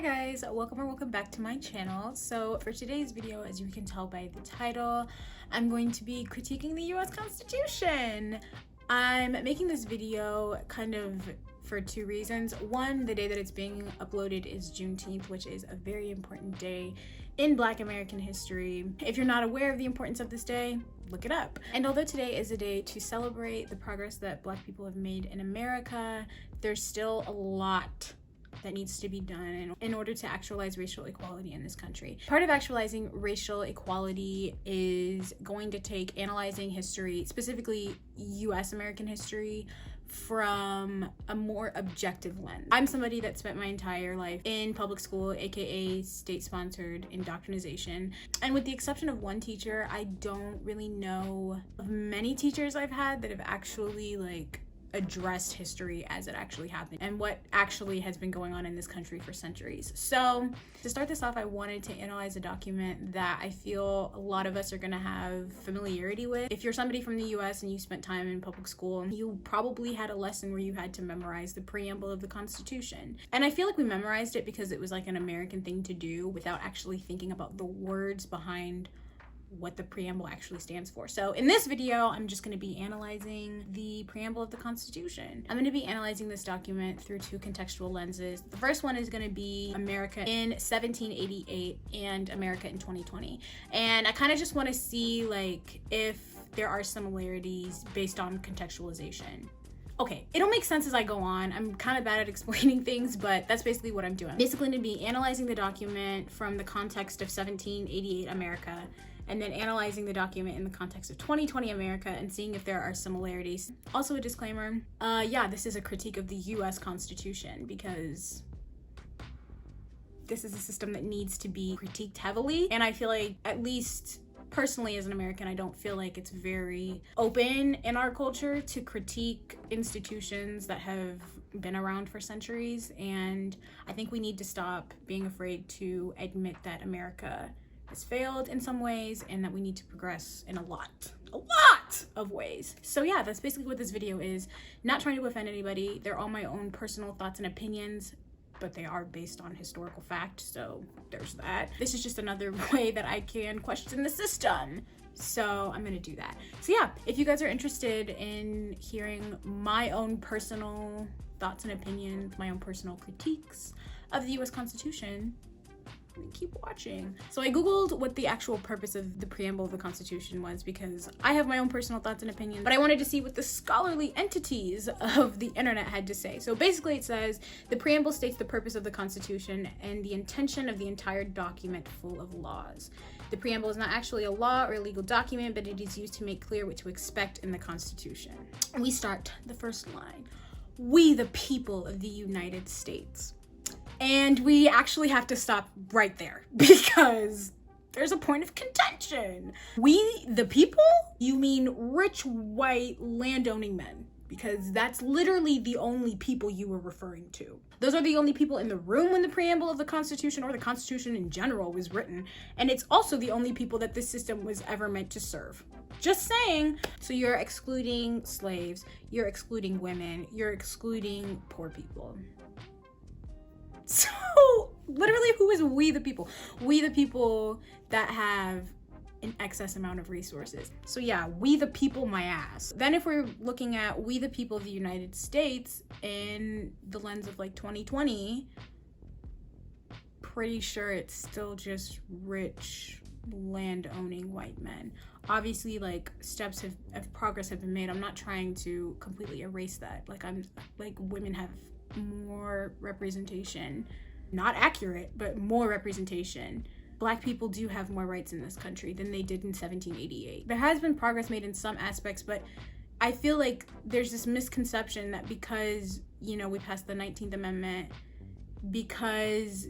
Guys, welcome back to my channel. So for today's video, as you can tell by the title, I'm going to be critiquing the US Constitution. I'm making this video kind of for two reasons. One, the day that it's being uploaded is Juneteenth, which is a very important day in Black American history. If you're not aware of the importance of this day, look it up. And although today is a day to celebrate the progress that Black people have made in America, there's still a lot that needs to be done in order to actualize racial equality in this country. Part of actualizing racial equality is going to take analyzing history, specifically US American history, from a more objective lens. I'm somebody that spent my entire life in public school, aka state-sponsored indoctrination. And with the exception of one teacher, I don't really know of many teachers I've had that have actually addressed history as it actually happened and what actually has been going on in this country for centuries. So to start this off, I wanted to analyze a document that I feel a lot of us are gonna have familiarity with. If you're somebody from the US and you spent time in public school, you probably had a lesson where you had to memorize the preamble of the Constitution. And I feel like we memorized it because it was like an American thing to do without actually thinking about the words behind what the preamble actually stands for. So in this video, I'm just going to be analyzing the preamble of the Constitution. I'm going to be analyzing this document through two contextual lenses. The first one is going to be America in 1788 and America in 2020. And I kind of just want to see if there are similarities based on contextualization. Okay, it'll make sense as I go on. I'm kind of bad at explaining things, but that's basically what I'm doing. Basically going to be analyzing the document from the context of 1788 America, and then analyzing the document in the context of 2020 America and seeing if there are similarities. Also a disclaimer, yeah, this is a critique of the US Constitution because this is a system that needs to be critiqued heavily. And I feel like, at least personally as an American, I don't feel like it's very open in our culture to critique institutions that have been around for centuries. And I think we need to stop being afraid to admit that America has failed in some ways and that we need to progress in a lot of ways. So yeah, that's basically what this video is. Not trying to offend anybody. They're all my own personal thoughts and opinions, but they are based on historical fact, so there's that. This is just another way that I can question the system. So I'm gonna do that. So yeah, if you guys are interested in hearing my own personal thoughts and opinions, my own personal critiques of the US Constitution, keep watching. So I googled what the actual purpose of the preamble of the Constitution was because I have my own personal thoughts and opinions, but I wanted to see what the scholarly entities of the internet had to say. So basically it says, the preamble states the purpose of the Constitution and the intention of the entire document full of laws. The preamble is not actually a law or a legal document, but it is used to make clear what to expect in the Constitution. We start the first line. We the people of the United States. And we actually have to stop right there because there's a point of contention. We the people? You mean rich, white, landowning men, because that's literally the only people you were referring to. Those are the only people in the room when the preamble of the Constitution or the Constitution in general was written. And it's also the only people that this system was ever meant to serve. Just saying. So you're excluding slaves, you're excluding women, you're excluding poor people. So literally, who is we the people? We the people that have an excess amount of resources. So yeah, we the people, my ass. Then if we're looking at we the people of the United States in the lens of 2020, pretty sure it's still just rich, land-owning white men. Obviously, steps of progress have been made. I'm not trying to completely erase that. Women have more representation, not accurate, but more representation. Black people do have more rights in this country than they did in 1788. There has been progress made in some aspects, but I feel like there's this misconception that because, we passed the 19th Amendment, because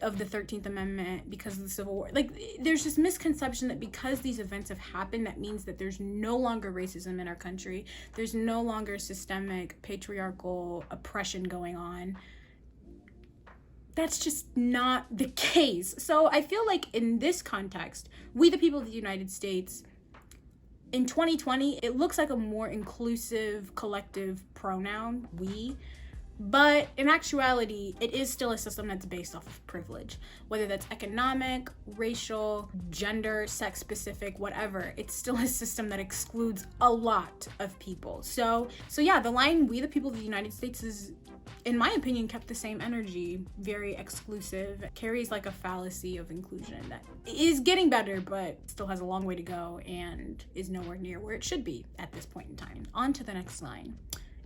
of the 13th Amendment, because of the Civil War, there's this misconception that because these events have happened, that means that there's no longer racism in our country. There's no longer systemic patriarchal oppression going on. That's just not the case. So I feel like in this context, we the people of the United States, in 2020, it looks like a more inclusive collective pronoun, we, But in actuality, it is still a system that's based off of privilege, whether that's economic, racial, gender, sex specific, whatever. It's still a system that excludes a lot of people. So yeah, the line "we the people of the United States" is, in my opinion, kept the same energy, very exclusive, carries like a fallacy of inclusion that is getting better, but still has a long way to go and is nowhere near where it should be at this point in time. On to the next line.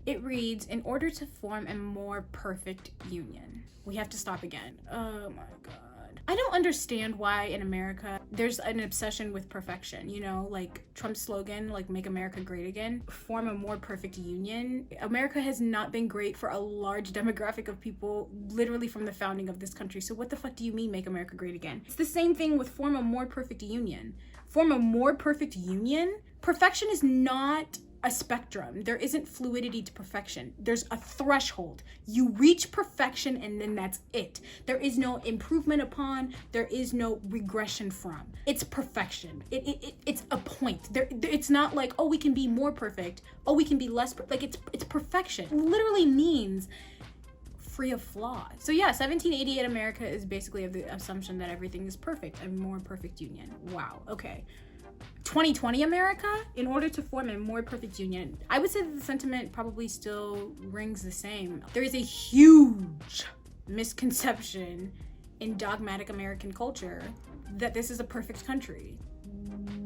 It reads, "In order to form a more perfect union." We have to stop again. Oh my God. I don't understand why in America there's an obsession with perfection, you know, like Trump's slogan, like "Make America Great Again," form a more perfect union. America has not been great for a large demographic of people literally from the founding of this country. So what the fuck do you mean "Make America Great Again"? It's the same thing with form a more perfect union. Form a more perfect union? Perfection is not a spectrum. There isn't fluidity to perfection. There's a threshold. You reach perfection and then that's it. There is no improvement upon, there is no regression from. It's perfection. It's a point. It's not like, oh, we can be more perfect. Oh, we can be less like it's perfection. It literally means free of flaws. So yeah, 1788 America is basically of the assumption that everything is perfect, a more perfect union. Wow, okay. 2020 America, in order to form a more perfect union, I would say that the sentiment probably still rings the same. There is a huge misconception in dogmatic American culture that this is a perfect country.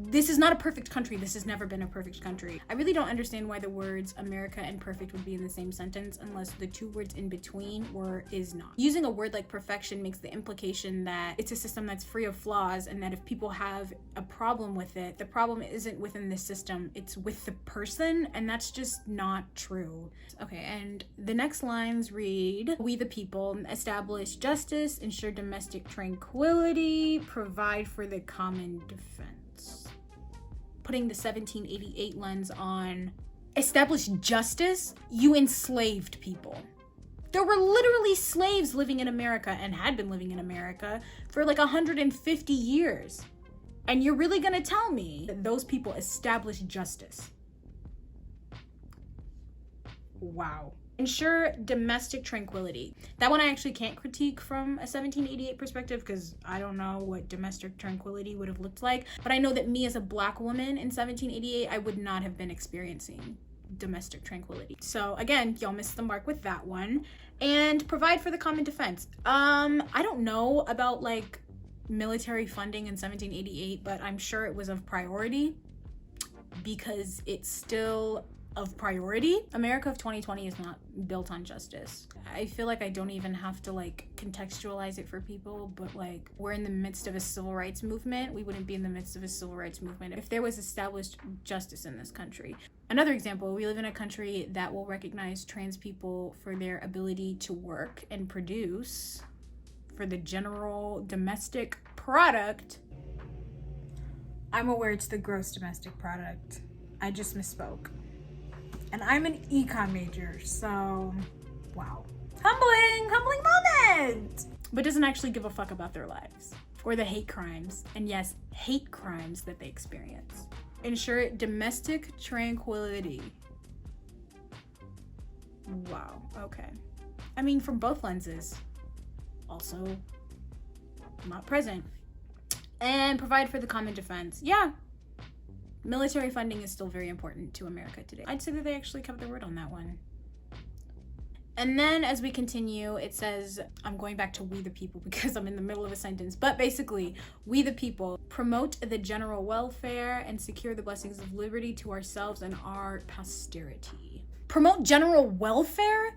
This is not a perfect country. This has never been a perfect country. I really don't understand why the words America and perfect would be in the same sentence unless the two words in between were is not. Using a word like perfection makes the implication that it's a system that's free of flaws and that if people have a problem with it, the problem isn't within the system, it's with the person, and that's just not true. Okay, and the next lines read, "We the people establish justice, ensure domestic tranquility, provide for the common defense." Putting the 1788 lens on, establish justice? You enslaved people. There were literally slaves living in America and had been living in America for like 150 years. And you're really gonna tell me that those people established justice? Wow. Ensure domestic tranquility. That one I actually can't critique from a 1788 perspective because I don't know what domestic tranquility would have looked like. But I know that me as a Black woman in 1788, I would not have been experiencing domestic tranquility. So again, y'all missed the mark with that one. And provide for the common defense. I don't know about like military funding in 1788, but I'm sure it was of priority because it's still of priority. America of 2020 is not built on justice. I feel like I don't even have to like contextualize it for people, but like we're in the midst of a civil rights movement. We wouldn't be in the midst of a civil rights movement if there was established justice in this country. Another example, we live in a country that will recognize trans people for their ability to work and produce for the general domestic product. I'm aware it's the gross domestic product. I just misspoke. And I'm an econ major, so wow. Humbling moment! But doesn't actually give a fuck about their lives or the hate crimes, and yes, hate crimes that they experience. Ensure domestic tranquility. Wow, okay. I mean, from both lenses. Also, not present. And provide for the common defense. Yeah. Military funding is still very important to America today. I'd say that they actually kept their word on that one. And then as we continue, it says, I'm going back to "we the people" because I'm in the middle of a sentence, but basically, "We the people promote the general welfare and secure the blessings of liberty to ourselves and our posterity." Promote general welfare?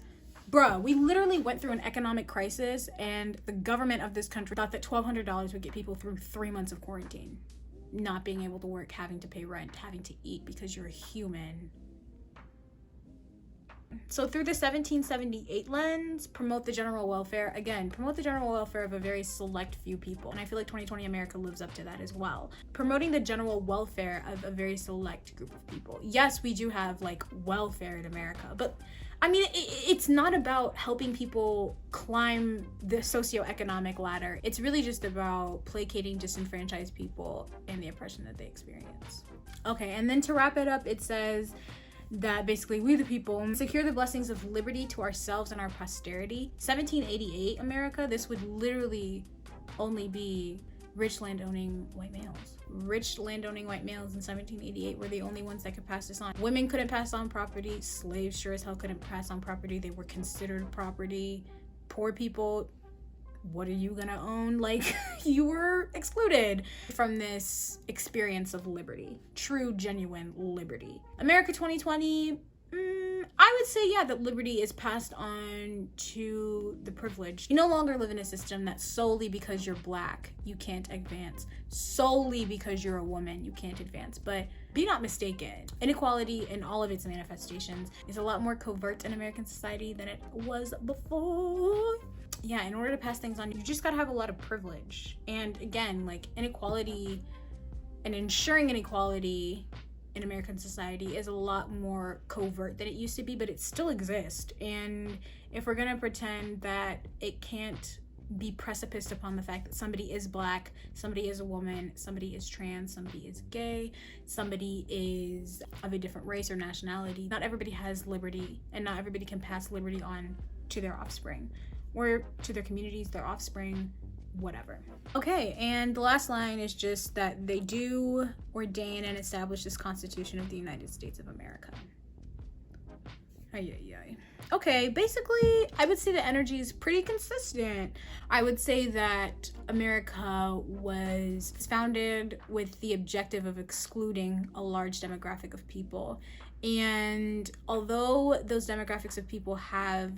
Bruh, we literally went through an economic crisis and the government of this country thought that $1,200 would get people through 3 months of quarantine. Not being able to work, having to pay rent, having to eat because you're a human. So through the 1778 lens, promote the general welfare. Again, promote the general welfare of a very select few people. And I feel like 2020 America lives up to that as well. Promoting the general welfare of a very select group of people. Yes, we do have like welfare in America, but I mean, it's not about helping people climb the socioeconomic ladder. It's really just about placating disenfranchised people and the oppression that they experience. Okay, and then to wrap it up, it says, that basically we the people secure the blessings of liberty to ourselves and our posterity. 1788 America, this would literally only be rich landowning white males. Rich landowning white males in 1788 were the only ones that could pass this on. Women couldn't pass on property. Slaves sure as hell couldn't pass on property. They were considered property. Poor people, what are you gonna own? Like, you were excluded from this experience of liberty. True, genuine liberty. America 2020, I would say, yeah, that liberty is passed on to the privileged. You no longer live in a system that solely because you're black, you can't advance. Solely because you're a woman, you can't advance. But be not mistaken, inequality in all of its manifestations is a lot more covert in American society than it was before. Yeah, in order to pass things on, you just gotta have a lot of privilege. And again, like, inequality and ensuring inequality in American society is a lot more covert than it used to be, but it still exists. And if we're gonna pretend that it can't be precipiced upon the fact that somebody is black, somebody is a woman, somebody is trans, somebody is gay, somebody is of a different race or nationality, not everybody has liberty, and not everybody can pass liberty on to their offspring or to their communities, their offspring, whatever. Okay, and the last line is just that they do ordain and establish this Constitution of the United States of America. Ay, ay, ay. Okay, basically, I would say the energy is pretty consistent. I would say that America was founded with the objective of excluding a large demographic of people. And although those demographics of people have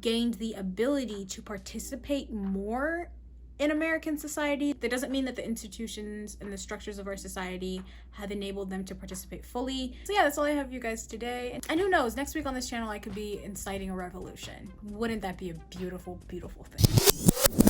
gained the ability to participate more in American society, that doesn't mean that the institutions and the structures of our society have enabled them to participate fully. So yeah, that's all I have for you guys today. And who knows, next week on this channel I could be inciting a revolution. Wouldn't that be a beautiful, beautiful thing?